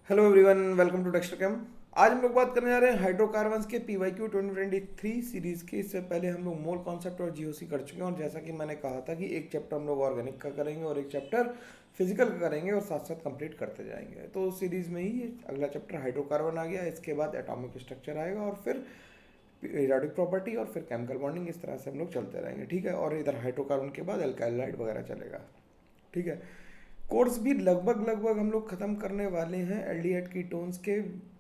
Hello everyone, welcome to टेक्सटर कैम। आज हम लोग बात करने जा रहे हैं हाइड्रोकार्बन्स के पीवाईक्यू 2023 सीरीज की। इससे पहले हम लोग मोल कॉन्सेप्ट और जीओसी कर चुके हैं, और जैसा कि मैंने कहा था कि एक चैप्टर हम लोग ऑर्गेनिक का करेंगे और एक चैप्टर फिजिकल का करेंगे और साथ साथ कंप्लीट करते जाएंगे। तो उस सीरीज में ही अगला चैप्टर हाइड्रोकार्बन आ गया, इसके बाद एटॉमिक स्ट्रक्चर आएगा और फिर पीरियोडिक प्रॉपर्टी और फिर केमिकल बॉन्डिंग। इस तरह से हम लोग चलते रहेंगे, ठीक है। और इधर हाइड्रोकार्बन के बाद एल्काइलाइड वगैरह चलेगा, ठीक है। कोर्स भी लगभग लगभग हम लोग ख़त्म करने वाले हैं। एल्डिहाइड कीटोन्स के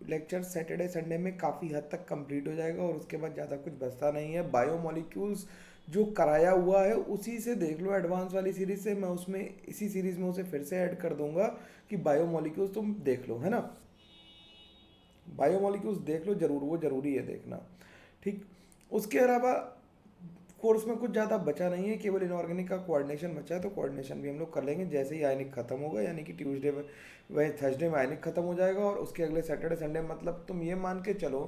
लेक्चर सैटरडे संडे में काफ़ी हद तक कंप्लीट हो जाएगा और उसके बाद ज़्यादा कुछ बचता नहीं है। बायोमोलिक्यूल्स जो कराया हुआ है उसी से देख लो, एडवांस वाली सीरीज से। मैं उसमें इसी सीरीज में उसे फिर से ऐड कर दूंगा कि बायोमोलिक्यूल्स तुम देख लो, है ना। बायोमोलिक्यूल्स देख लो जरूर, वो ज़रूरी है देखना, ठीक। उसके अलावा कोर्स में कुछ ज़्यादा बचा नहीं है, केवल इनऑर्गेनिक का कोऑर्डिनेशन बचा है। तो कोऑर्डिनेशन भी हम लोग कर लेंगे जैसे ही आयनिक खत्म होगा, यानी कि ट्यूसडे में, वह थर्सडे में आयनिक खत्म हो जाएगा और उसके अगले सैटरडे संडे, मतलब तुम ये मान के चलो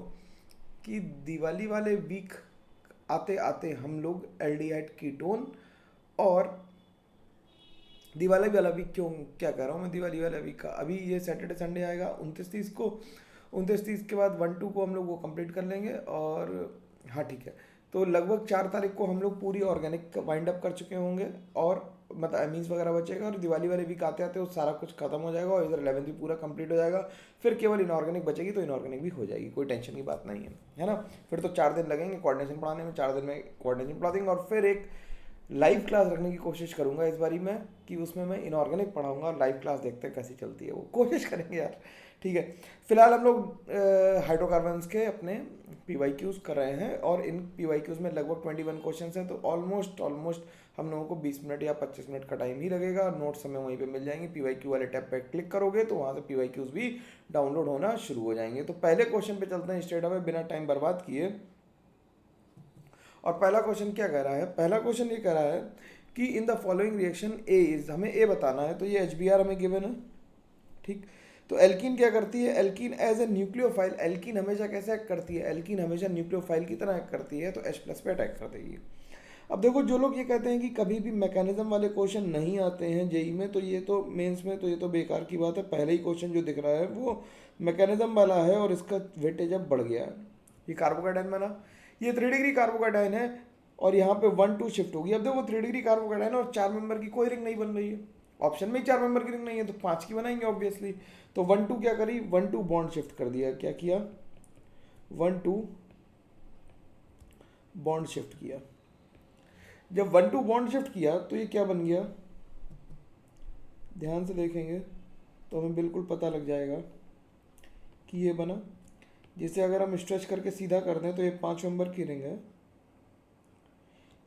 कि दिवाली वाले वीक आते आते हम लोग एल्डिहाइड कीटोन और दिवाली वाला वीक, क्यों क्या कह रहा हूँ मैं, दिवाली वाला वीक का अभी ये सैटरडे संडे आएगा 29-30 को। 29-30 के बाद 1-2 को हम लोग वो कंप्लीट कर लेंगे। और हाँ ठीक है, तो लगभग 4 तारीख को हम लोग पूरी ऑर्गेनिक वाइंड अप कर चुके होंगे और मतलब एमीन्स वगैरह बचेगा, और दिवाली वाले वीक आते आते वो सारा कुछ खत्म हो जाएगा और इधर 11th भी पूरा कंप्लीट हो जाएगा। फिर केवल इनऑर्गेनिक बचेगी, तो इनऑर्गेनिक भी हो जाएगी, कोई टेंशन की बात नहीं है ना। फिर तो 4 दिन लगेंगे कोऑर्डिनेशन पढ़ाने में, 4 दिन में कोऑर्डिनेशन पढ़ा देंगे और फिर एक लाइव क्लास रखने की कोशिश करूंगा इस बारी मैं, कि उसमें मैं इनऑर्गेनिक पढ़ाऊंगा और लाइव क्लास देखते हैं कैसी चलती है, वो कोशिश करेंगे यार, ठीक है। फिलहाल हम लोग हाइड्रोकार्बन्स के अपने पीवाईक्यूज कर रहे हैं और इन पीवाईक्यूज में लगभग 21 क्वेश्चन हैं। तो ऑलमोस्ट हम लोगों को 20 मिनट या 25 मिनट का टाइम ही लगेगा। नोट्स हमें वहीं पे मिल जाएंगे, पीवाईक्यू वाले टैब पे क्लिक करोगे तो वहाँ से पीवाईक्यूज भी डाउनलोड होना शुरू हो जाएंगे। तो पहले क्वेश्चन पे चलते हैं स्ट्रेट अवे, बिना टाइम बर्बाद किए। और पहला क्वेश्चन क्या कह रहा है, पहला क्वेश्चन ये कह रहा है कि in the following reaction A is, हमें ए बताना है। तो ये एच हमें गिवन है, ठीक। तो एल्कीन क्या करती है, alkene as a nucleophile, alkene हमेशा कैसे एक्ट करती है, एल्कीन हमेशा न्यूक्लियोफाइल की तरह एक्ट करती है, तो H+ पे अटैक कर देगी। अब देखो, जो लोग ये कहते हैं कि कभी भी मैकेनिज्म वाले क्वेश्चन नहीं आते हैं जेई में, तो ये तो मेंस में तो ये तो बेकार की बात है। पहले ही क्वेश्चन जो दिख रहा है वो मैकेनिज्म वाला है और इसका वेटेज अब बढ़ गया है। ये कार्बोकाटाइन बना, ये 3 डिग्री कार्बोकाटाइन है और यहाँ पे 1-2 शिफ्ट होगी। अब देखो 3 डिग्री कार्बोकाटाइन और 4 मेंबर की कोई रिंग नहीं बन रही है, ऑप्शन में ही 4 मेंबर की रिंग नहीं है, तो 5 की बनाएंगे ऑब्वियसली। तो 1-2 क्या करी, 1-2 बॉन्ड शिफ्ट कर दिया, क्या किया, 1-2 बॉन्ड शिफ्ट किया। जब 1-2 बॉन्ड शिफ्ट किया तो ये क्या बन गया, ध्यान से देखेंगे तो हमें बिल्कुल पता लग जाएगा कि ये बना, जिसे अगर हम स्ट्रेच करके सीधा कर दें तो ये 5 मेंबर की रिंग है,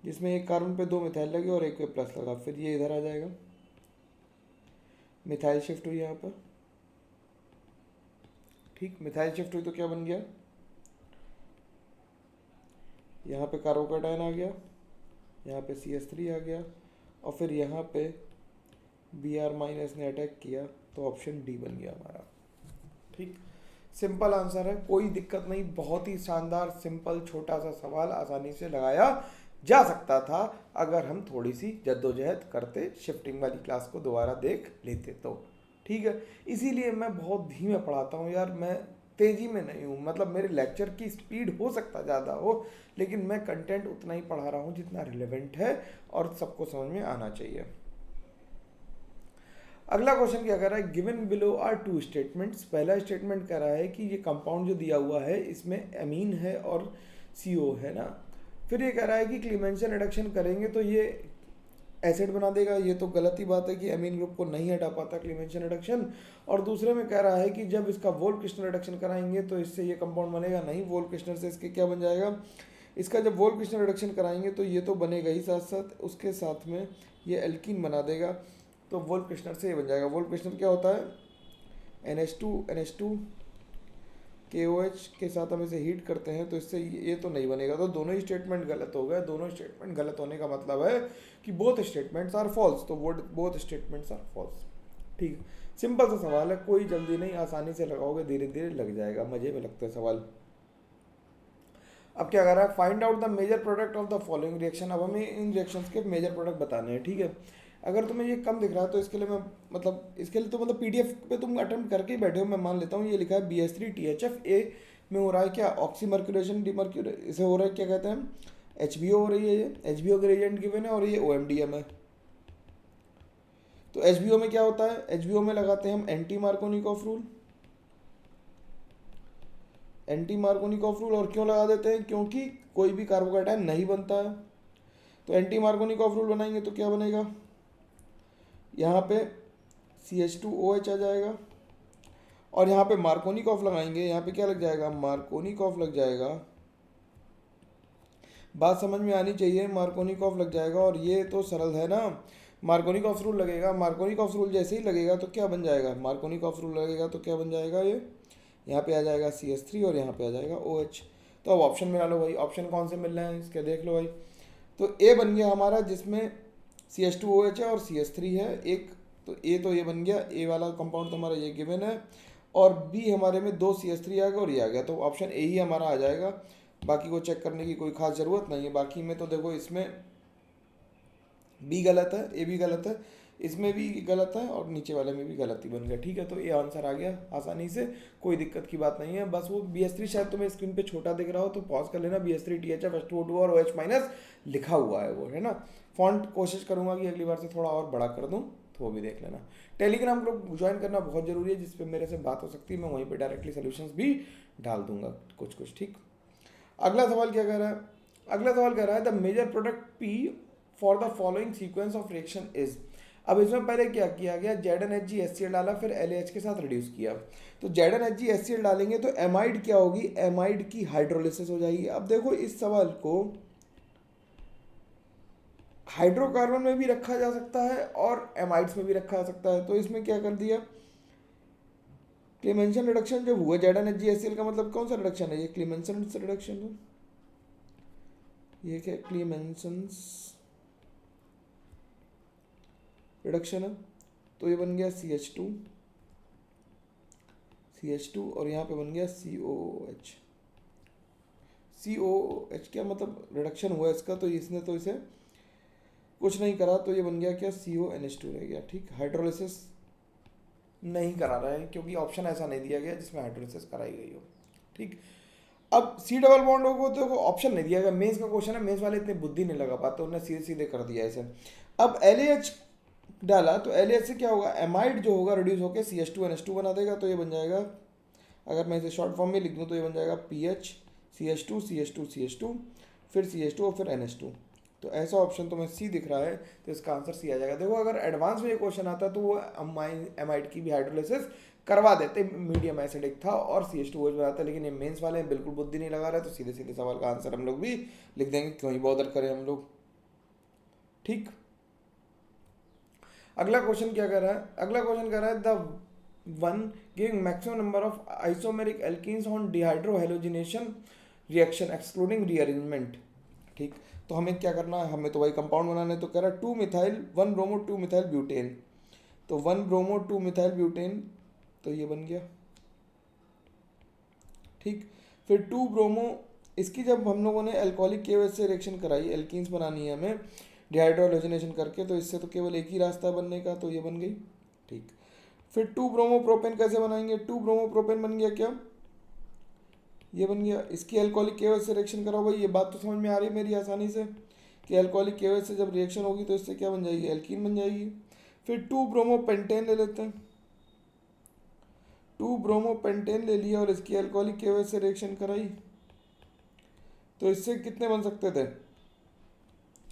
जिसमें एक कार्बन पे 2 मिथाइल लगे और एक पे प्लस लगा। फिर ये इधर आ जाएगा, मिथाइल शिफ्ट हुई यहाँ पर, ठीक। मिथाइल शिफ्ट हुई तो क्या बन गया, यहाँ पे कार्बोकाटाइन आ गया, यहाँ पे CH3 आ गया और फिर यहाँ पे Br- ने अटैक किया, तो ऑप्शन डी बन गया हमारा, ठीक। सिंपल आंसर है, कोई दिक्कत नहीं, बहुत ही शानदार सिंपल छोटा सा सवाल, आसानी से लगाया जा सकता था अगर हम थोड़ी सी जद्दोजहद करते, शिफ्टिंग वाली क्लास को दोबारा देख लेते तो, ठीक है। इसीलिए मैं बहुत धीमे पढ़ाता हूँ यार, मैं तेज़ी में नहीं हूँ, मतलब मेरे लेक्चर की स्पीड हो सकता ज़्यादा हो, लेकिन मैं कंटेंट उतना ही पढ़ा रहा हूँ जितना रिलेवेंट है और सबको समझ में आना चाहिए। अगला क्वेश्चन क्या कर रहा है, गिवन बिलो आर 2 स्टेटमेंट्स। पहला स्टेटमेंट कह रहा है कि ये कंपाउंड जो दिया हुआ है इसमें एमीन है और CO है ना। फिर ये कह रहा है कि क्लीमेंशन रिडक्शन करेंगे तो ये एसिड बना देगा। ये तो गलत ही बात है कि एमीन ग्रुप को नहीं हटा पाता क्लीमेंशन रिडक्शन। और दूसरे में कह रहा है कि जब इसका वोल्फ क्रिस्टल रिडक्शन कराएंगे तो इससे ये कंपाउंड बनेगा नहीं, वोल्फ क्रिस्टल से इसके क्या बन जाएगा, इसका जब वोल्फ क्रिस्टल रिडक्शन कराएंगे तो ये तो बनेगा ही, साथ साथ उसके साथ में ये एल्कीन बना देगा, तो वोल्फ क्रिस्टल से ये बन जाएगा। वोल्फ क्रिस्टल क्या होता है, NH2 KOH के साथ हम इसे हीट करते हैं तो इससे ये तो नहीं बनेगा। तो दोनों ही स्टेटमेंट गलत हो गए। दोनों स्टेटमेंट गलत होने का मतलब है कि बोथ स्टेटमेंट्स आर फॉल्स, तो बोथ स्टेटमेंट्स आर फॉल्स, ठीक है। सिंपल सा सवाल है, कोई जल्दी नहीं, आसानी से लगाओगे, धीरे धीरे लग जाएगा, मजे में लगता है सवाल। अब क्या कर रहा है, find out the major product of the following reaction. अब हमें इन रिएक्शंस के मेजर प्रोडक्ट बताने हैं, ठीक है। अगर तुम्हें ये कम दिख रहा है तो इसके लिए मैं मतलब इसके लिए तो मतलब पीडीएफ पे तुम अटेम्प्ट करके ही बैठे हो, मैं मान लेता हूँ। ये लिखा है BH3THF ए में हो रहा है क्या, ऑक्सीमर्क्यूरेशन डीमर्क्यूरे इसे हो रहा है क्या कहते हैं, HBO हो रही है, ये HBO के रिएजेंट गिवन है और ये OMDM है। तो HBO में क्या होता है, HBO में लगाते हैं हम anti Markovnikov rule. Anti Markovnikov rule और क्यों लगा देते हैं, क्योंकि कोई भी कार्बोकेटायन नहीं बनता है। तो एंटी मार्कोनिकॉफ रूल बनाएंगे तो क्या बनेगा, यहाँ पे CH2OH आ जाएगा और यहाँ पे मार्कोनिकॉफ लगाएंगे, यहाँ पे क्या लग जाएगा, मार्कोनिकॉफ लग जाएगा। बात समझ में आनी चाहिए, मार्कोनिकॉफ लग जाएगा और ये तो सरल है ना। मार्कोनिकॉफ रूल लगेगा, मार्कोनिकॉफ रूल जैसे ही लगेगा तो क्या बन जाएगा, मार्कोनिकॉफ रूल लगेगा तो क्या बन जाएगा, ये यहाँ पे आ जाएगा CH3 और यहाँ पे आ जाएगा OH। तो अब ऑप्शन मिला लो भाई, ऑप्शन कौन से मिल रहे हैं इसके देख लो भाई। तो ए बन गया हमारा जिसमें CH2OH है और CH3 है एक, तो ये बन गया, ए वाला कंपाउंड तो हमारा ये गिवन है, और बी हमारे में 2 CH3 आ गया और ये आ गया, तो ऑप्शन ए ही हमारा आ जाएगा। बाकी को चेक करने की कोई खास ज़रूरत नहीं है। बाकी में तो देखो इसमें बी गलत है, ए भी गलत है, इसमें भी गलत है और नीचे वाले में भी गलत ही बन गया। ठीक है, तो ये आंसर आ गया आसानी से, कोई दिक्कत की बात नहीं है। बस वो BH3 शायद तुम्हें स्क्रीन पे छोटा दिख रहा हो तो पॉज कर लेना, BH3THF H2O2 और OH माइनस लिखा हुआ है वो, है ना। फॉन्ट कोशिश करूंगा कि अगली बार से थोड़ा और बड़ा कर दूं, तो वो भी देख लेना। टेलीग्राम ग्रुप ज्वाइन करना बहुत ज़रूरी है, जिसपे मेरे से बात हो सकती है, मैं वहीं पे डायरेक्टली सोल्यूशंस भी डाल दूंगा कुछ कुछ। ठीक, अगला सवाल क्या कह रहा है, अगला सवाल कह रहा है the major product P for the following sequence of reaction is. अब इसमें पहले क्या किया गया, ZnHgHCl डाला, फिर LAH के साथ रिड्यूस किया। तो ZnHgHCl डालेंगे तो एमाइड क्या होगी, एमाइड की हाइड्रोलिसिस हो जाएगी। अब देखो इस सवाल को हाइड्रोकार्बन में भी रखा जा सकता है और एमाइड्स में भी रखा जा सकता है। तो इसमें क्या कर दिया, क्लेमेंसन रिडक्शन जब हुआ ZnHgHCl का मतलब कौन सा रिडक्शन है, ये क्लेमेंसन रिडक्शन है, ये क्या क्लेमेंसन रिडक्शन है। तो ये बन गया CH2 और यहाँ पे बन गया COOH क्या मतलब रिडक्शन हुआ इसका, तो इसने तो इसे कुछ नहीं करा, तो ये बन गया क्या, CONH2 रह गया। ठीक, हाइड्रोलिसिस नहीं करा रहा है क्योंकि ऑप्शन ऐसा नहीं दिया गया जिसमें हाइड्रोलिसिस कराई गई हो। ठीक, अब C डबल बॉन्ड हो तो ऑप्शन नहीं दिया गया, मेंस का क्वेश्चन है, मेंस वाले इतनी बुद्धि नहीं लगा पाते, उन्होंने सीधे सीधे कर दिया ऐसे। अब LAH डाला तो LAH से क्या होगा, एमाइड जो होगा रिड्यूस होकर CH2NH2 बना देगा, तो ये बन जाएगा, अगर मैं इसे शॉर्ट फॉर्म में लिख दूँ तो ये बन जाएगा PH CH2 CH2 CH2 फिर CH2 और फिर NH2। तो ऐसा ऑप्शन तो मैं C दिख रहा है, तो इसका आंसर C आ जाएगा। देखो अगर एडवांस में ये क्वेश्चन आता तो वो एमाइड की भी हाइड्रोलिसिस करवा देते, मीडियम एसिडिक था और CH2OH बनाते, लेकिन ये मेंस वाले हैं बिल्कुल बुद्धि नहीं लगा रहे, तो सीधे सीधे सवाल का आंसर हम लोग भी लिख देंगे, क्यों ही बॉदर करें हम लोग। ठीक, अगला क्वेश्चन क्या कर रहा है, अगला क्वेश्चन कर रहा है the one giving maximum number of isomeric alkenes on dehydrohalogenation reaction excluding rearrangement. ठीक, तो हमें क्या करना है, हमें तो वही कंपाउंड बनाना है, तो कह रहा है 2 मिथाइल 1 ब्रोमो 2 मिथाइल ब्यूटेन, तो 1 ब्रोमो 2 मिथाइल ब्यूटेन, तो ये बन गया। ठीक, फिर 2 ब्रोमो, इसकी जब हम लोगों ने एल्कोहलिक केवल से रिएक्शन कराई, एल्कीन्स बनानी है हमें डिहाइड्रोहेलोजिनेशन करके, तो इससे तो केवल एक ही रास्ता बनने का, तो ये बन गई। ठीक, फिर 2 ब्रोमो प्रोपेन कैसे बनाएंगे, 2 ब्रोमो प्रोपेन बन गया क्या, ये बन गया। इसकी एल्कोहलिक केवल से रिएक्शन कराओ भाई, ये बात तो समझ में आ रही है मेरी आसानी से कि एल्कोहलिक केवल से जब रिएक्शन होगी तो इससे क्या बन जाएगी, एल्कीन बन जाएगी। फिर 2 ब्रोमो पेंटेन ले लेते हैं, 2 ब्रोमो पेंटेन ले लिया और इसकी एल्कोहलिक केवल से रिएक्शन कराई, तो इससे कितने बन सकते थे,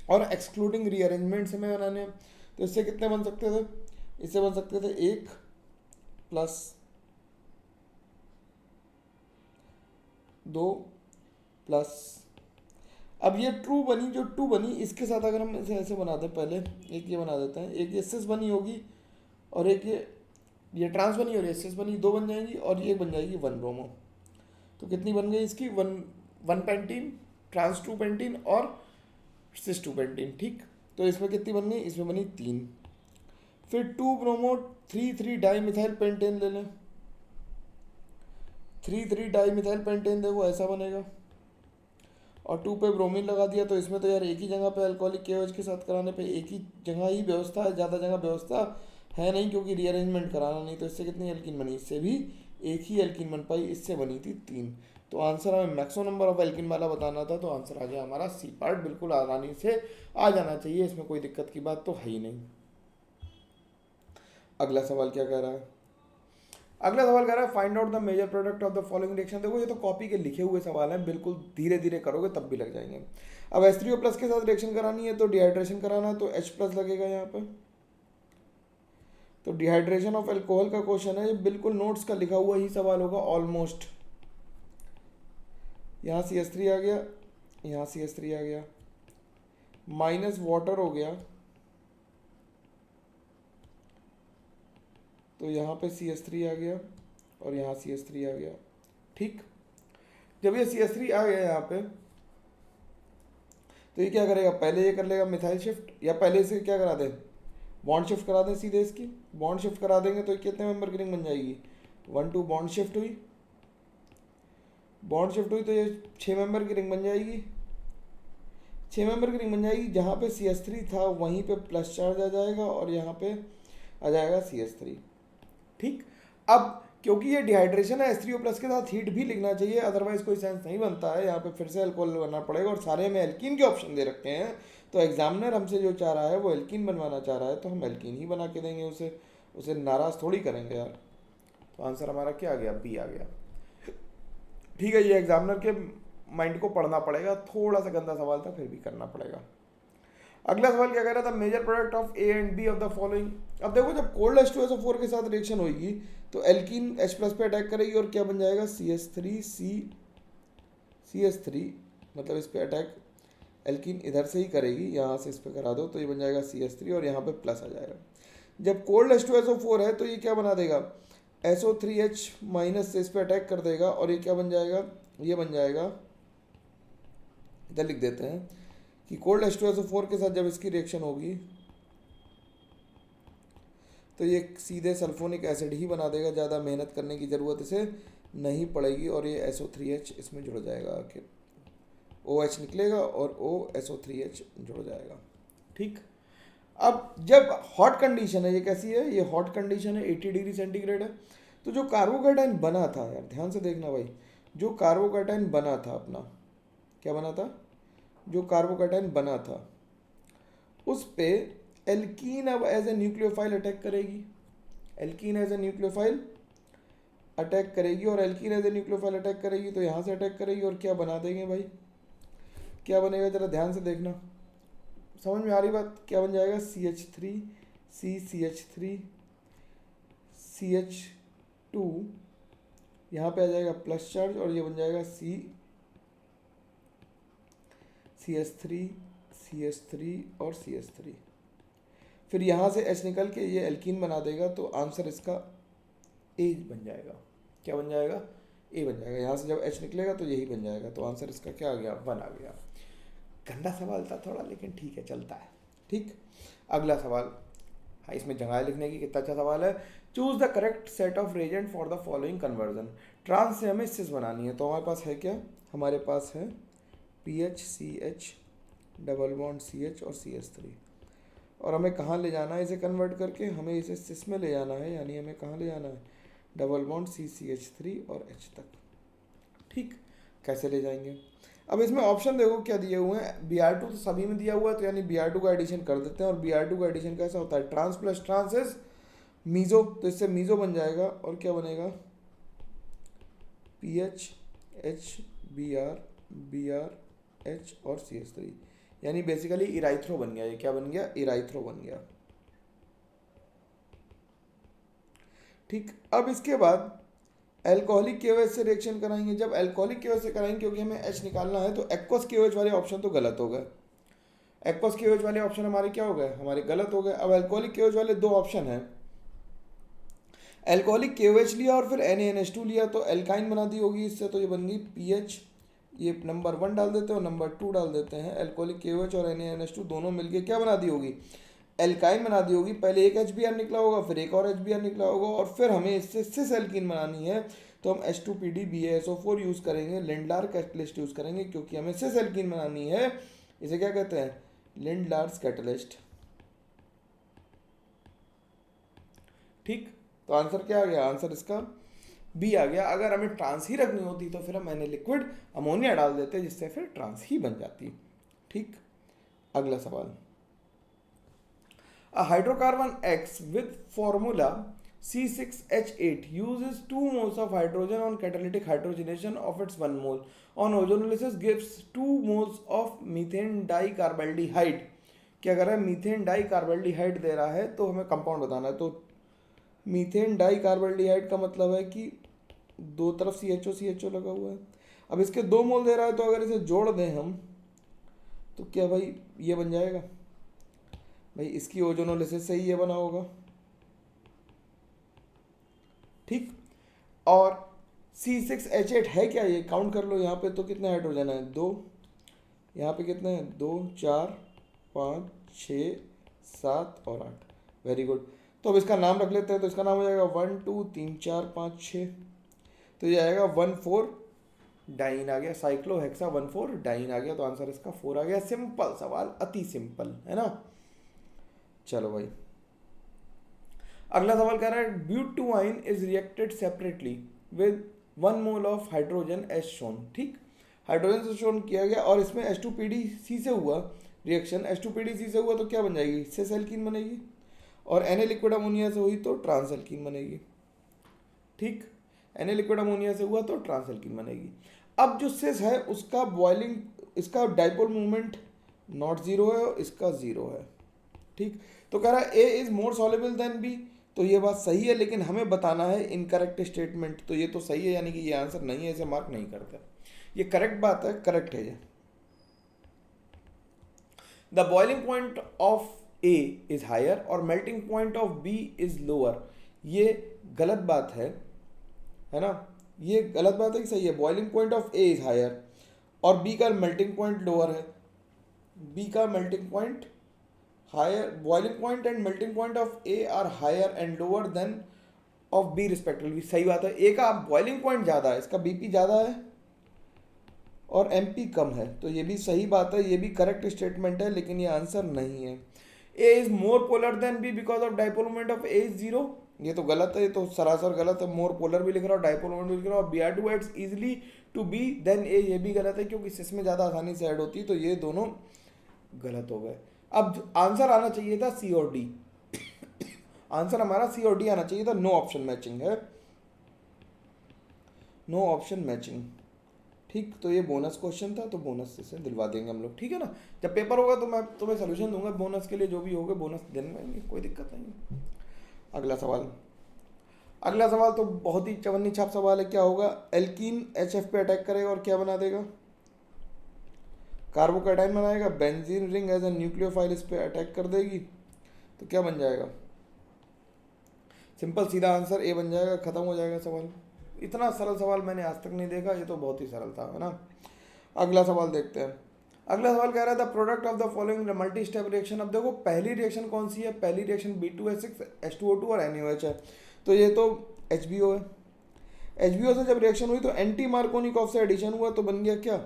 और एक्सक्लूडिंग रीअरेंजमेंट से में बनाने, तो इससे कितने बन सकते थे, इससे बन सकते थे 1 प्लस 2 प्लस, अब ये ट्रू बनी, जो 2 बनी इसके साथ अगर हम इसे ऐसे बना दें, पहले एक ये बना देते हैं, एक ये सिस बनी होगी और एक ये ट्रांस बनी और ये सिस बनी, 2 बन जाएंगी और ये बन जाएगी 1 ब्रोमो। तो कितनी बन गई इसकी, 1 पेंटीन ट्रांस 2 पेंटीन और सिस 2 पेंटीन। ठीक, तो इसमें कितनी बन गई, इसमें बनी 3। फिर 2 ब्रोमो 3 डाई मिथाइल पेंटेन ले लें, 3 डाई मिथाइल पेंटेन, देखो ऐसा बनेगा। और 2 पे ब्रोमीन लगा दिया, तो इसमें तो यार एक ही जगह पे अल्कोहलिक KOH के साथ कराने पे एक ही जगह ही व्यवस्था है, ज़्यादा जगह व्यवस्था है नहीं, क्योंकि रीअरेंजमेंट कराना नहीं। तो इससे कितनी एल्कीन बनी, इससे भी एक ही एल्कीन बन पाई, इससे बनी थी 3। तो आंसर हमें मैक्सिमम नंबर ऑफ एल्कीन वाला बताना था, तो आंसर आ गया हमारा सी पार्ट, बिल्कुल आसानी से आ जाना चाहिए, इसमें कोई दिक्कत की बात तो है ही नहीं। अगला सवाल क्या कह रहा है, अगला सवाल कह रहा है find out the major product of the following reaction. देखो ये तो कॉपी के लिखे हुए सवाल हैं, बिल्कुल धीरे धीरे करोगे तब भी लग जाएंगे। अब H3O प्लस के साथ रिएक्शन करानी है तो डिहाइड्रेशन कराना है, तो H प्लस लगेगा यहाँ पे। तो डिहाइड्रेशन ऑफ एल्कोहल का क्वेश्चन है, ये बिल्कुल नोट्स का लिखा हुआ ही सवाल होगा ऑलमोस्ट। यहाँ CH3 आ गया, यहाँ CH3 आ गया, माइनस वाटर हो गया, तो यहाँ पे CH3 आ गया और यहाँ CH3 आ गया। ठीक, जब ये CH3 आ गया यहाँ पे, तो ये क्या करेगा, पहले ये कर लेगा मिथाइल शिफ्ट, या पहले से क्या करा दें, बॉन्ड शिफ्ट करा दें सीधे इसकी। बॉन्ड शिफ्ट करा देंगे तो कितने मेंबर की रिंग बन जाएगी, 1 2 बॉन्ड शिफ्ट हुई, बॉन्ड शिफ्ट हुई तो ये 6 मेंबर की रिंग बन जाएगी। 6 मेंबर की रिंग बन जाएगी, जहाँ पे CH3 था वहीं पे प्लस चार्ज आ जाएगा और यहाँ पे आ जाएगा CH3। ठीक, अब क्योंकि ये डिहाइड्रेशन है, H3O प्लस के साथ हीट भी लिखना चाहिए, अदरवाइज कोई सेंस नहीं बनता है। यहाँ पे फिर से अल्कोहल बनना पड़ेगा और सारे में एल्कीन के ऑप्शन दे रखे हैं, तो एग्जामिनर हमसे जो चाह रहा है वो एल्कीन बनवाना चाह रहा है, तो हम एल्कीन ही बना के देंगे उसे नाराज थोड़ी करेंगे यार। तो आंसर हमारा क्या आ गया, बी आ गया। ठीक है, ये एग्जामिनर के माइंड को पढ़ना पड़ेगा, थोड़ा सा गंदा सवाल था फिर भी करना पड़ेगा। अगला सवाल क्या कह रहा था, major product of A and B of the following. अब देखो जब कोल्ड H2SO4 के साथ रिएक्शन होगी तो एल्कीन H प्लस पे अटैक करेगी और क्या बन जाएगा, CH3 मतलब इस पे अटैक एल्कीन इधर से ही करेगी, यहाँ से इस पे करा दो तो ये बन जाएगा CH3 और यहाँ पे प्लस आ जाएगा। जब कोल्ड H2SO4 है तो ये क्या बना देगा, SO3H माइनस से इस पे अटैक कर देगा और ये क्या बन जाएगा, ये बन जाएगा, इधर लिख देते हैं कि कोल्ड H2SO4 के साथ जब इसकी रिएक्शन होगी तो ये सीधे सल्फोनिक एसिड ही बना देगा, ज़्यादा मेहनत करने की ज़रूरत इसे नहीं पड़ेगी और ये SO3H इसमें जुड़ जाएगा, आखिर OH निकलेगा और SO3H जुड़ जाएगा। ठीक, अब जब हॉट कंडीशन है, ये कैसी है, ये हॉट कंडीशन है, 80 डिग्री सेंटीग्रेड है, तो जो कार्बोकैटायन बना था यार ध्यान से देखना भाई, जो कार्बोकैटायन बना था अपना, क्या बना था, जो कार्बोकैटायन बना था उस पे एल्कीन अब एज ए न्यूक्लियोफाइल अटैक करेगी, alkene as a nucleophile attack करेगी और alkene as a nucleophile attack करेगी तो यहाँ से अटैक करेगी और क्या बना देंगे भाई, क्या बनेगा जरा ध्यान से देखना, समझ में आ रही बात, क्या बन जाएगा, CH3 CH3 CH2, यहाँ पे आ जाएगा प्लस चार्ज और ये बन जाएगा CH3 और CH3, फिर यहाँ से H निकल के ये एल्कीन बना देगा, तो आंसर इसका A बन जाएगा। क्या बन जाएगा, A बन जाएगा। यहाँ से जब H निकलेगा तो यही बन जाएगा, तो आंसर इसका क्या आ गया, 1 आ गया। गंदा सवाल था थोड़ा, लेकिन ठीक है, चलता है। ठीक, अगला सवाल, हाँ इसमें जगह लिखने की, कितना अच्छा सवाल है। Choose the correct set of reagent for the following conversion. Trans से हमें सिस बनानी है, तो हमारे पास है क्या, हमारे पास है PHCH डबल बॉन्ड CH और CH3, और हमें कहाँ ले जाना है इसे कन्वर्ट करके, हमें इसे सिस में ले जाना है, यानी हमें कहाँ ले जाना है, डबल बॉन्ड CCH3 और H तक। ठीक, कैसे ले जाएंगे, अब इसमें ऑप्शन देखो क्या दिए हुए हैं, Br2 तो सभी में दिया हुआ है, तो यानी Br2 का एडिशन कर देते हैं, और Br2 का एडिशन कैसा होता है, trans plus trans is meso, तो इससे मीजो बन जाएगा और क्या बनेगा, PHH BrH और CH3, यानी बेसिकली इराइथ्रो बन गया, ये क्या बन गया, इराइथ्रो बन गया। ठीक, अब इसके बाद एल्कोहलिक KOH से रिएक्शन कराएंगे। जब एल्कोहलिक KOH से कराएंगे, क्योंकि हमें H निकालना है, तो एक्वस KOH वाले ऑप्शन तो गलत हो गए, एक्वस KOH वाले ऑप्शन हमारे क्या हो गए, हमारे गलत हो गए। अब एल्कोहलिक KOH वाले 2 ऑप्शन हैं, एल्कोहलिक KOH लिया और फिर NaNH2 लिया, तो एल्काइन बना दी होगी इससे, तो ये बन गई PH, ये नंबर 1 डाल देते हैं और नंबर 2 डाल देते हैं, एल्कोहलिक KOH और NaNH2 दोनों मिलके क्या बना दी होगी, एल्काइन बना दी होगी, पहले एक HBr निकला होगा, फिर एक और HBr निकला होगा, और फिर हमें इससे सिस एल्कीन बनानी है, तो हम H2PD BaSO4 यूज़ करेंगे, लिंडलार कैटलिस्ट यूज़ करेंगे, क्योंकि हमें सिस एल्कीन बनानी है। इसे क्या कहते हैं? Lindlar's catalyst. ठीक, तो आंसर क्या आ गया? आंसर इसका बी आ गया। अगर हमें ट्रांस ही रखनी होती तो फिर हम मैंने लिक्विड अमोनिया डाल देते, जिससे फिर ट्रांस ही बन जाती। ठीक, अगला सवाल। A hydrocarbon X with formula C6H8 uses 2 moles of hydrogen on catalytic hydrogenation of its 1 mole. On ozonolysis gives 2 moles of methane dicarbaldehyde. क्या कर रहा है? मीथेन डाइकार्बल्डिहाइड दे रहा है, तो हमें कंपाउंड बताना है। तो मीथेन डाइकार्बल्डिहाइड का मतलब है कि दो तरफ CHO लगा हुआ है। अब इसके 2 मोल दे रहा है, तो अगर इसे जोड़ दें हम, तो क्या भाई ये बन जाएगा? भाई इसकी ओजोनोलिसिस से ही ये बना होगा। ठीक, और C6H8 है क्या? ये काउंट कर लो, यहाँ पे तो कितने हाइड्रोजन है? 2, यहाँ पे कितने हैं? 2 4 5 6 7 और 8। Very good. तो अब इसका नाम रख लेते हैं, तो इसका नाम हो जाएगा 1 2 3 4 5 6, तो ये आएगा 1,4 डाइन आ गया, साइक्लोहेक्सा 1,4 डाइन आ गया, तो आंसर इसका 4 आ गया। सिंपल सवाल, अति सिंपल है ना। चलो भाई, अगला सवाल कह रहा है butyne is reacted separately with 1 mole of hydrogen as shown. ठीक, हाइड्रोजन से शोन किया गया, और इसमें H2PDC से हुआ रिएक्शन, H2PDC से हुआ तो क्या बन जाएगी? सिस एल्कीन बनेगी, और Na लिक्विड अमोनिया से हुई तो ट्रांस एल्कीन बनेगी। ठीक, Na लिक्विड अमोनिया से हुआ तो ट्रांस एल्कीन बनेगी। अब जो सिस है उसका बॉइलिंग, इसका डाइपोल मूवमेंट नॉट जीरो है और इसका जीरो है। ठीक, तो कह रहा है A is more soluble than B, तो ये बात सही है, लेकिन हमें बताना है इनकरेक्ट स्टेटमेंट। तो ये तो सही है, यानी कि ये आंसर नहीं है, इसे मार्क नहीं करते। ये करेक्ट बात है, करेक्ट है ये। The boiling point of A is higher और melting point of B is lower, ये गलत बात है ना? ये गलत बात है कि सही है? Boiling point of A is higher और बी का मेल्टिंग पॉइंट लोअर है। बी का melting point higher, boiling point and melting point of A are higher and lower than of B respectively. सही बात है, ए का बॉइलिंग पॉइंट ज़्यादा है, इसका BP ज़्यादा है और MP कम है, तो ये भी सही बात है, ये भी करेक्ट स्टेटमेंट है, लेकिन ये आंसर नहीं है। A is more polar than B because of dipole moment of A is zero, ये तो गलत है, ये तो सरासर गलत है। मोर पोलर भी लिख रहा हूँ, डाइपोल मोमेंट भी लिख रहा हूँ, Br2 adds easily to B than A, ये भी गलत है, क्योंकि इसमें ज़्यादा आसानी से ऐड होती है, तो ये दोनों गलत हो गए। अब आंसर आना चाहिए था C और D, आंसर हमारा C और D आना चाहिए था। नो ऑप्शन मैचिंग है, नो ऑप्शन मैचिंग। ठीक, तो ये बोनस क्वेश्चन था, तो बोनस से दिलवा देंगे हम लोग, ठीक है ना। जब पेपर होगा तो मैं तुम्हें सोल्यूशन दूंगा बोनस के लिए, जो भी होगा बोनस देने में कोई दिक्कत नहीं। अगला सवाल, अगला सवाल तो बहुत ही चवन्नी छाप सवाल है। क्या होगा? एल्कीन HF पे अटैक करेगा और क्या बना देगा? कार्बोकैटाइन बनाएगा। Benzene ring as a nucleophile इस पे अटैक कर देगी, तो क्या बन जाएगा? सिंपल सीधा आंसर ए बन जाएगा, खत्म हो जाएगा सवाल। इतना सरल सवाल मैंने आज तक नहीं देखा, ये तो बहुत ही सरल था, है ना। अगला सवाल देखते हैं। अगला सवाल कह रहा था product of the following multi step reaction. अब देखो पहली रिएक्शन कौन सी है? पहली रिएक्शन B2H6 H2O2 और NaOH है, तो ये तो HBO है। HBO से जब रिएक्शन हुई तो एंटी मार्कोनिकॉफ से एडिशन हुआ, तो बन गया क्या?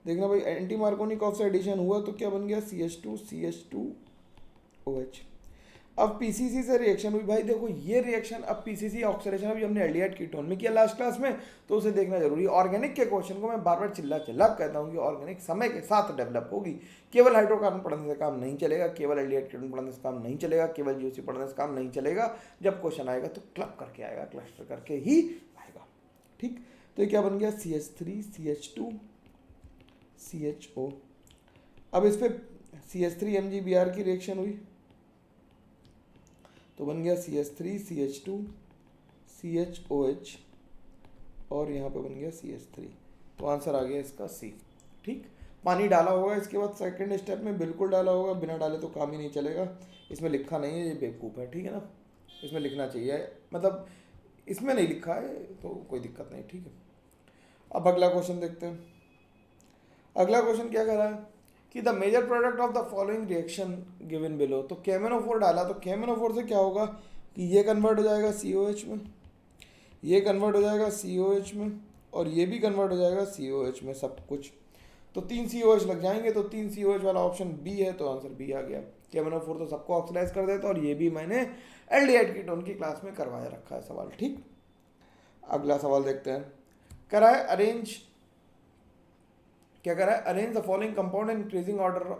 देखना भाई, एंटी मार्कोनिकॉफ से एडिशन हुआ तो क्या बन गया? CH2CH2OH। अब PCC से रिएक्शन हुई, भाई देखो ये रिएक्शन, अब PCC ऑक्सीडेशन अभी हमने एल्डिहाइड कीटोन में किया लास्ट क्लास में, तो उसे देखना जरूरी है। ऑर्गेनिक के क्वेश्चन को मैं बार बार चिल्ला कहता हूँ कि ऑर्गेनिक समय के साथ डेवलप होगी। केवल हाइड्रोकार्बन पढ़ने से काम नहीं चलेगा, केवल एल्डिहाइड कीटोन पढ़ने से काम नहीं चलेगा, केवल GOC पढ़ने से काम नहीं चलेगा। जब क्वेश्चन आएगा तो क्लब करके आएगा, क्लस्टर करके ही आएगा। ठीक, तो ये क्या बन गया? CH3CH2CHO। अब इस पर CH3MgBr की रिएक्शन हुई तो बन गया CH3CH2CHOH और यहाँ पे बन गया CH3, तो आंसर आ गया इसका C। ठीक, पानी डाला होगा इसके बाद सेकंड स्टेप में, बिल्कुल डाला होगा, बिना डाले तो काम ही नहीं चलेगा। इसमें लिखा नहीं है, ये बेवकूफ़ है, ठीक है ना। इसमें लिखना चाहिए, मतलब इसमें नहीं लिखा है तो कोई दिक्कत नहीं, ठीक है। अब अगला क्वेश्चन देखते हैं। अगला क्वेश्चन क्या कर रहा है कि the major product of the following reaction given below, तो KMnO4 डाला तो KMnO4 से क्या होगा कि ये कन्वर्ट हो जाएगा COH में, ये कन्वर्ट हो जाएगा COH में, और ये भी कन्वर्ट हो जाएगा COH में, सब कुछ। तो 3 COH लग जाएंगे, तो 3 COH वाला ऑप्शन बी है, तो आंसर बी आ गया। KMnO4 तो सबको ऑक्सीडाइज कर देता, और ये भी मैंने एल्डिहाइड कीटोन की क्लास में करवाया रखा है सवाल। ठीक, अगला सवाल देखते हैं। करा है अरेंज, क्या करा है, arrange the following compound in increasing order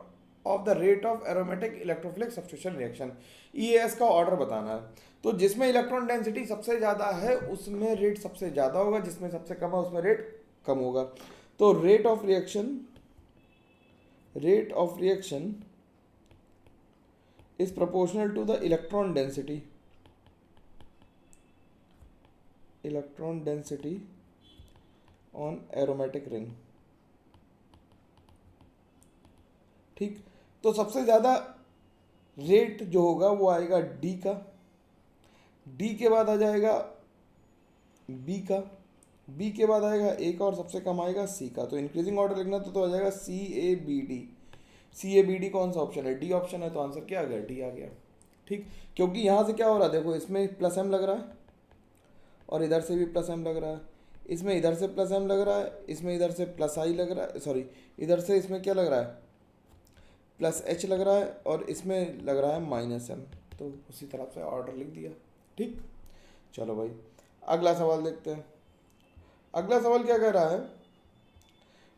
of the rate of aromatic electrophilic substitution reaction. EAS का ऑर्डर बताना है। तो जिसमें इलेक्ट्रॉन डेंसिटी सबसे ज़्यादा है उसमें रेट सबसे ज़्यादा होगा, जिसमें सबसे कम है उसमें रेट कम होगा। तो rate of reaction is proportional to the electron density on aromatic ring. ठीक, तो सबसे ज़्यादा रेट जो होगा वो आएगा डी का, डी के बाद आ जाएगा बी का, बी के बाद आएगा ए का, और सबसे कम आएगा सी का। तो इंक्रीजिंग ऑर्डर लिखना तो आ जाएगा CABD। CABD कौन सा ऑप्शन है, डी ऑप्शन है, तो आंसर क्या आ गया, डी आ गया। ठीक, क्योंकि यहाँ से क्या हो रहा है, देखो इसमें प्लस एम लग रहा है और इधर से भी प्लस एम लग रहा है, इसमें इधर से प्लस एम लग रहा है, इसमें इधर से प्लस आई लग रहा है, सॉरी इधर से इसमें क्या लग रहा है, प्लस एच लग रहा है, और इसमें लग रहा है माइनस एम। तो उसी तरफ से ऑर्डर लिख दिया। ठीक, चलो भाई अगला सवाल देखते हैं। अगला सवाल क्या कह रहा है,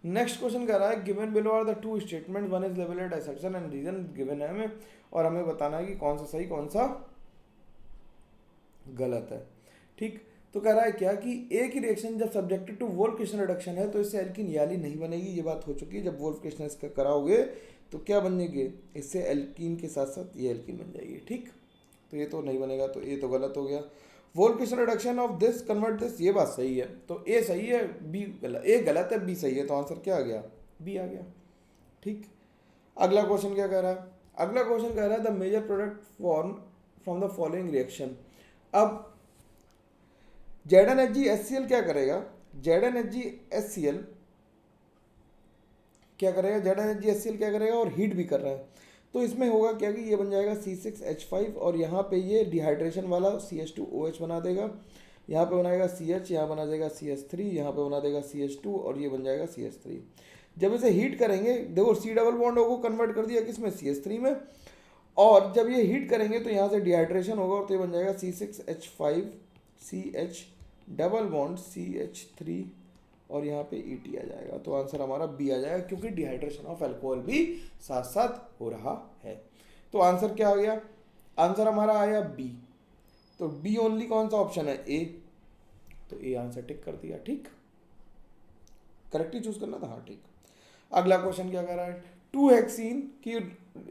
नेक्स्ट क्वेश्चन कह रहा है given below are the two statement, one is लेवल at assertion and reason given है हमें, और हमें बताना है कि कौन सा सही कौन सा गलत है। ठीक, तो कह रहा है क्या कि एक ही रिएक्शन जब सब्जेक्टेड टू वोल्फ्किशन रिडक्शन है तो इससे एल्किन याली नहीं बनेगी, ये बात हो चुकी है। जब वोल्फ्किशन इसका कराओगे तो क्या बनेंगे, इससे एल्कीन के साथ साथ ये एल्कीन बन जाएगी। ठीक, तो ये तो नहीं बनेगा, तो ये तो गलत हो गया। Wolff Kishner reduction of this convert this, ये बात सही है, तो ए सही है, बी गलत, ए गलत है, बी सही है, तो आंसर क्या आ गया, बी आ गया। ठीक, अगला क्वेश्चन क्या कह रहा है, अगला क्वेश्चन कह रहा है the major product form from the following reaction. अब ZnHgHCl क्या करेगा, ZnHgHCl क्या करेगा, ZnHgHCl क्या करेगा, और हीट भी कर रहा है। तो इसमें होगा क्या कि ये बन जाएगा C6H5, और यहाँ पे ये डिहाइड्रेशन वाला CH2OH बना देगा, यहाँ पे बनाएगा CH, यहाँ बना देगा CH3, यहाँ पे बना देगा CH2, और ये बन जाएगा CH3। जब इसे हीट करेंगे, देखो C डबल बॉन्ड को कन्वर्ट कर दिया किसमें, CH3 में, और जब ये हीट करेंगे तो यहाँ से डिहाइड्रेशन होगा, और तो ये बन जाएगा C6H5 CH double bond CH3, और यहाँ पे ET आ जाएगा। तो आंसर हमारा बी आ जाएगा, क्योंकि डिहाइड्रेशन ऑफ अल्कोहल भी साथ साथ हो रहा है। तो आंसर क्या आ गया, आंसर हमारा आया बी। तो डी ओनली कौन सा ऑप्शन है, ए, तो ए आंसर टिक कर दिया। ठीक, करेक्ट ही चूज करना था, हाँ ठीक। अगला क्वेश्चन क्या कर रहा है, 2 हेक्सीन की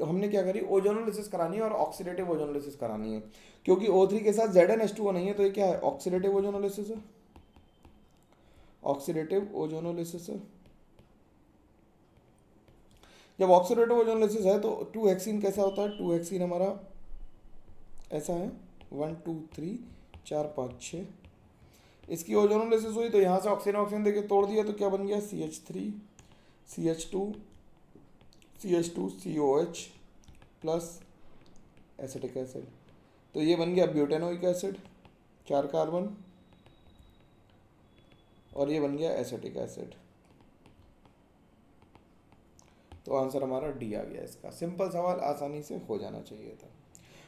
हमने क्या करी, ओजोनोलिसिस करानी है और ऑक्सीडेटिव ओजोनोलिसिस करानी है। क्योंकि O3 के साथ ZnH2O नहीं है, तो ये क्या है, ऑक्सीडेटिव ओजोनोलिसिस है, ऑक्सीडेटिव ओजोनोलिसिस है। जब ऑक्सीडेटिव ओजोनोलिसिस है तो 2 हेक्सीन कैसा होता है, 2 हेक्सीन हमारा ऐसा है, 1 2 3 4 5 6। इसकी ओजोनोलिसिस हुई तो यहाँ से ऑक्सीजन ऑक्सीजन देके तोड़ दिया, तो क्या बन गया, CH3 CH2 COH plus acetic acid. तो ये बन गया ब्यूटेनोइक एसिड, 4 कार्बन, और ये बन गया एसिटिक एसिड। तो आंसर हमारा डी आ गया इसका। सिंपल सवाल, आसानी से हो जाना चाहिए था।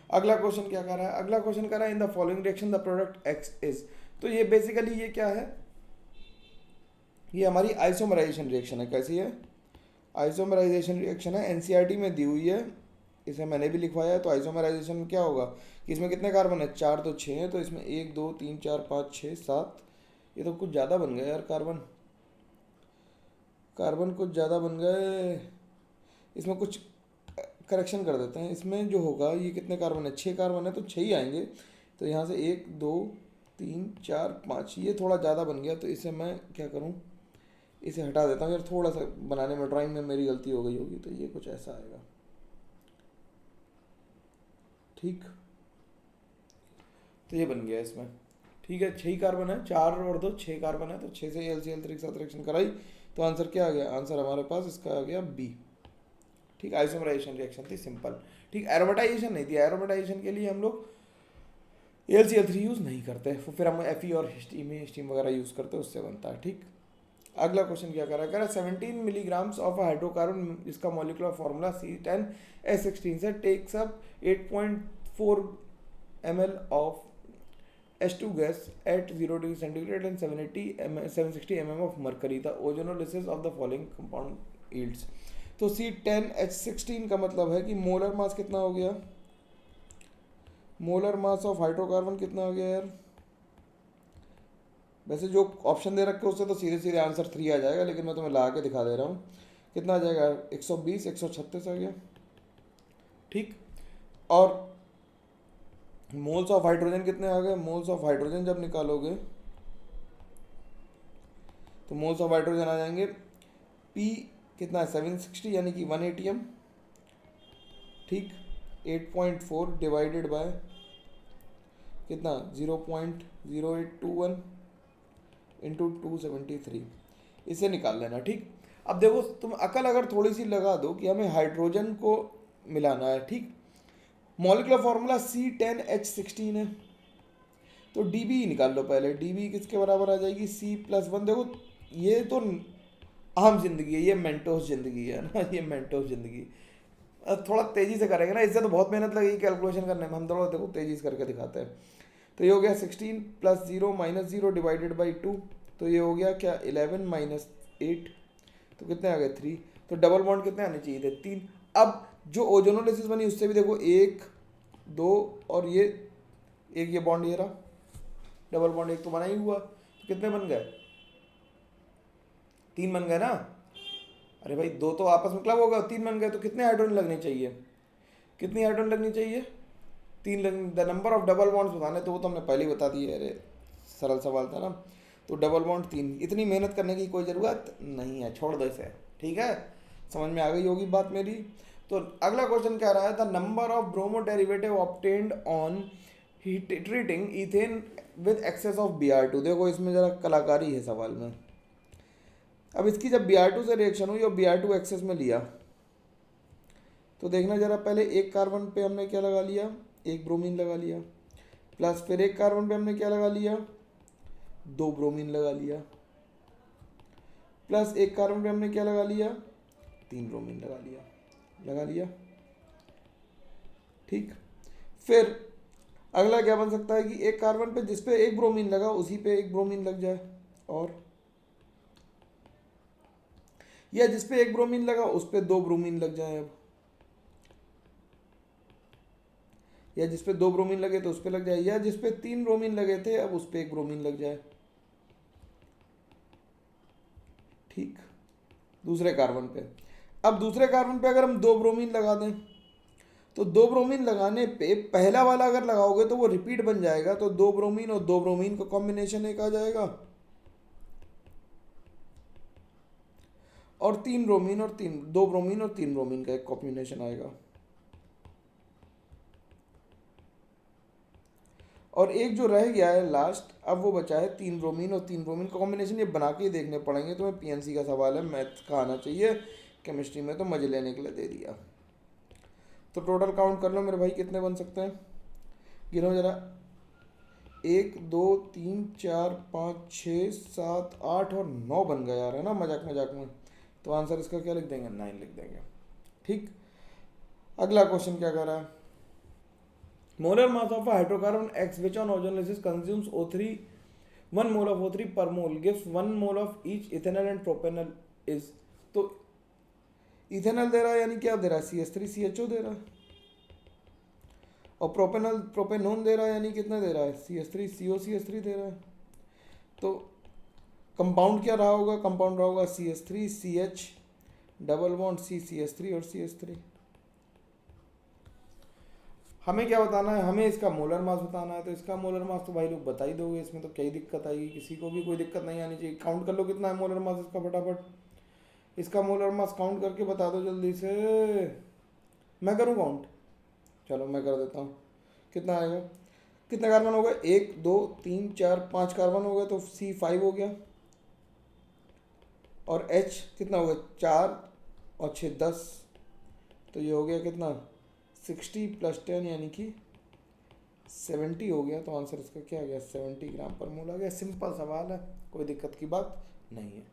अगला क्वेश्चन क्या कर रहा है, अगला क्वेश्चन कर रहा है in the following reaction the product x is. तो ये बेसिकली ये क्या है, ये हमारी आइसोमराइजेशन रिएक्शन है। कैसी है, आइसोमराइजेशन रिएक्शन है, एनसीईआरटी में दी हुई है, इसे मैंने भी लिखवाया है। तो आइसोमराइजेशन में क्या होगा कि इसमें कितने कार्बन है, 4 तो 6 है, तो इसमें 1 2 3 4 5 6 7, ये तो कुछ ज़्यादा बन गए यार, कार्बन कुछ ज़्यादा बन गए। इसमें कुछ करेक्शन कर देते हैं, इसमें जो होगा ये कितने कार्बन है, 6 कार्बन है, तो 6 ही आएंगे। तो यहाँ से 1 2 3 4 5, ये थोड़ा ज़्यादा बन गया, तो इसे मैं क्या करूँ, इसे हटा देता हूँ यार, थोड़ा सा बनाने में ड्राइंग में मेरी गलती हो गई होगी, तो ये कुछ ऐसा आएगा। ठीक, तो ये बन गया इसमें। ठीक है, 6 कार्बन है, 4 और 2 6 कार्बन है, तो 6 से LCl3 के साथ रिएक्शन कराई, तो आंसर क्या आ गया, आंसर हमारे पास इसका आ गया बी। ठीक, आइसोमराइजेशन रिएक्शन थी सिंपल। ठीक, एरोमेटाइजेशन नहीं थी, एरोमेटाइजेशन के लिए हम लोग AlCl3 यूज़ नहीं करते, फिर हम Fe और स्टीम वगैरह यूज़ करते हैं, उससे बनता है। ठीक, अगला क्वेश्चन क्या करा, 17 मिलीग्राम्स ऑफ हाइड्रोकार्बन, इसका मॉलिक्यूलर फार्मूला C10H16 से takes up 8.4 ml of H2 gas at 0 degree centigrade and 760 mm of mercury. The ozonolysis of the following compound yields. तो C10H16 का मतलब है कि मोलर मास कितना हो गया, मोलर मास ऑफ हाइड्रोकार्बन कितना हो गया यार। वैसे जो ऑप्शन दे रखे उससे तो सीधे सीधे आंसर 3 आ जाएगा, लेकिन मैं तुम्हें ला के दिखा दे रहा हूँ। कितना आ जाएगा, 120 136 आ गया। ठीक, और मोल्स ऑफ हाइड्रोजन कितने आ गए, मोल्स ऑफ हाइड्रोजन जब निकालोगे तो मोल्स ऑफ हाइड्रोजन आ जाएंगे, P कितना है 760 यानी कि 1 atm। ठीक, 8.4 डिवाइडेड बाय कितना 0.0821 इंटू 273, इसे निकाल लेना। ठीक, अब देखो तुम अकल अगर थोड़ी सी लगा दो कि हमें हाइड्रोजन को मिलाना है। ठीक, मॉलिक्यूलर फार्मूला C10H16 है, तो Db निकाल लो पहले। Db किसके बराबर आ जाएगी, C+1। देखो ये तो आम जिंदगी है, ये मेंटोस जिंदगी है ना, ये मेंटोस जिंदगी। थोड़ा तेजी से करेंगे ना, इससे तो बहुत मेहनत लगेगी कैलकुलेशन करने में, हम थोड़ा देखो तेजी से करके दिखाते हैं। तो ये हो गया 16 + 0 - 0 डिवाइडेड बाई 2, तो ये हो गया क्या 11 - 8, तो कितने आ गए 3। तो डबल बॉन्ड कितने आने चाहिए थे, 3। अब जो ओजोनोलिसिस बनी उससे भी देखो 1 2 और ये एक, ये बॉन्ड ये रहा, डबल बॉन्ड एक तो बना ही हुआ, तो कितने बन गए, 3 बन गए ना। अरे भाई 2 तो आपस में क्लब होगा, 3 बन गए, तो कितने हाइड्रोजन लगने चाहिए, कितनी हाइड्रोजन लगनी चाहिए, 3 the number of double bonds बताने, तो वो तो हमने पहले ही बता दिए। अरे सरल सवाल था ना। तो डबल बॉन्ड 3, इतनी मेहनत करने की कोई ज़रूरत नहीं है, छोड़ दो इसे। ठीक है, समझ में आ गई होगी बात मेरी। तो अगला क्वेश्चन क्या रहा है, the number of bromo derivative obtained on treating ethane with excess of Br2। देखो इसमें ज़रा कलाकारी है सवाल में। अब इसकी जब Br2 से रिएक्शन हुई और Br2 एक्सेस में लिया, तो देखना जरा, पहले एक कार्बन पे हमने क्या लगा लिया, एक ब्रोमीन लगा लिया, प्लस फिर एक कार्बन पे हमने क्या लगा लिया, 2 ब्रोमीन लगा लिया, प्लस एक कार्बन पे हमने क्या लगा लिया, 3 ब्रोमीन लगा लिया। ठीक, फिर अगला क्या बन सकता है कि एक कार्बन पे जिस पे एक ब्रोमीन लगा उसी पे एक ब्रोमीन लग जाए, और या जिस पे एक ब्रोमीन लगा उस पे 2 ब्रोमीन लग जाए। अब या जिस पे 2 ब्रोमीन लगे तो उस पे लग जाए, या जिस पे 3 ब्रोमीन लगे थे अब उस पे एक ब्रोमीन लग जाए। ठीक, दूसरे कार्बन पे। अब दूसरे कार्बन पे अगर हम 2 ब्रोमीन लगा दें, तो 2 ब्रोमीन लगाने पे पहला वाला अगर लगाओगे तो वो रिपीट बन जाएगा, तो 2 ब्रोमीन और 2 ब्रोमीन का कॉम्बिनेशन एक आ जाएगा, और 3 ब्रोमीन और 2 ब्रोमीन और 3 ब्रोमीन का एक कॉम्बिनेशन आएगा। और एक जो रह गया है लास्ट, अब वो बचा है 3 ब्रोमीन और 3 ब्रोमीन का कॉम्बिनेशन। ये बना के ही देखने पड़ेंगे, तो मैं PNC का सवाल है, मैथ्स का आना चाहिए, केमिस्ट्री में तो मजे लेने के लिए दे दिया। तो टोटल काउंट कर लो मेरे भाई, कितने बन सकते हैं, गिनो जरा, 1 2 3 4 5 6 7 8 और 9 बन गया यार, है ना, मजाक मजाक में। तो आंसर इसका क्या लिख देंगे, 9 लिख देंगे। ठीक, अगला क्वेश्चन क्या कर रहा है, molar mass of hydrocarbon X which on ozonolysis consumes O3, 1 mole of O3 per mole gives 1 mole of each ethanol and propanol is। तो इथेनॉल दे रहा है यानी क्या दे रहा है, CH3CHO दे रहा है, और प्रोपेनोन दे रहा है यानी कितना दे रहा है, CH3COCH3 दे रहा है। तो कंपाउंड क्या रहा होगा, कंपाउंड रहा होगा CH3CH डबल बॉन्ड CH3 और CH3। हमें क्या बताना है, हमें इसका मोलर मास बताना है। तो इसका मोलर मास तो भाई लोग बता ही दोगे, इसमें तो क्या ही दिक्कत आएगी, किसी को भी कोई दिक्कत नहीं आनी चाहिए। काउंट कर लो कितना है मोलर मास इसका, फटाफट इसका मोलर मास काउंट करके बता दो जल्दी से। मैं करूँ काउंट, चलो मैं कर देता हूँ। कितना आएगा, कितने कार्बन हो गए, 1 2 3 4 5 कार्बन हो गए, तो C5 हो गया, और H कितना हो गया, 4 और 6 10, तो ये हो गया कितना 60 + 10 यानी कि 70 हो गया। तो आंसर इसका क्या आ गया 70 ग्राम पर मोल आ गया। सिंपल सवाल है, कोई दिक्कत की बात नहीं है।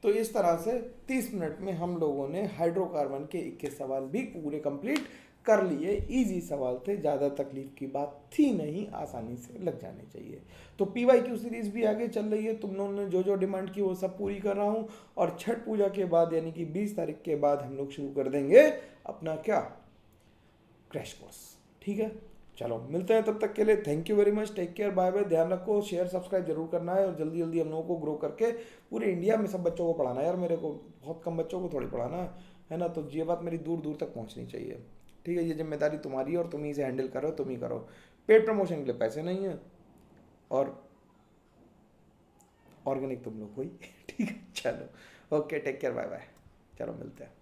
तो इस तरह से 30 मिनट में हम लोगों ने हाइड्रोकार्बन के 21 सवाल भी पूरे कंप्लीट कर लिए। इजी सवाल थे, ज़्यादा तकलीफ की बात थी नहीं, आसानी से लग जाने चाहिए। तो PYQ सीरीज भी आगे चल रही है, तुम लोगों ने जो जो डिमांड की वो सब पूरी कर रहा हूँ। और छठ पूजा के बाद यानी कि 20 तारीख के बाद हम लोग शुरू कर देंगे अपना क्या क्रैश कोर्स। ठीक है, चलो मिलते हैं, तब तक के लिए thank you very much, take care, bye bye. ध्यान रखो, शेयर सब्सक्राइब जरूर करना है, और जल्दी जल्दी हम लोगों को ग्रो करके पूरे इंडिया में सब बच्चों को पढ़ाना है यार। मेरे को बहुत कम बच्चों को थोड़ी पढ़ाना है ना, तो ये बात मेरी दूर दूर तक पहुंचनी चाहिए। ठीक है, ये जिम्मेदारी तुम्हारी है और तुम ही इसे हैंडल करो, तुम ही करो। पेड प्रमोशन के लिए पैसे नहीं है और ऑर्गेनिक तुम लोग हुई। ठीक है, चलो okay, take care, bye bye. चलो मिलते हैं।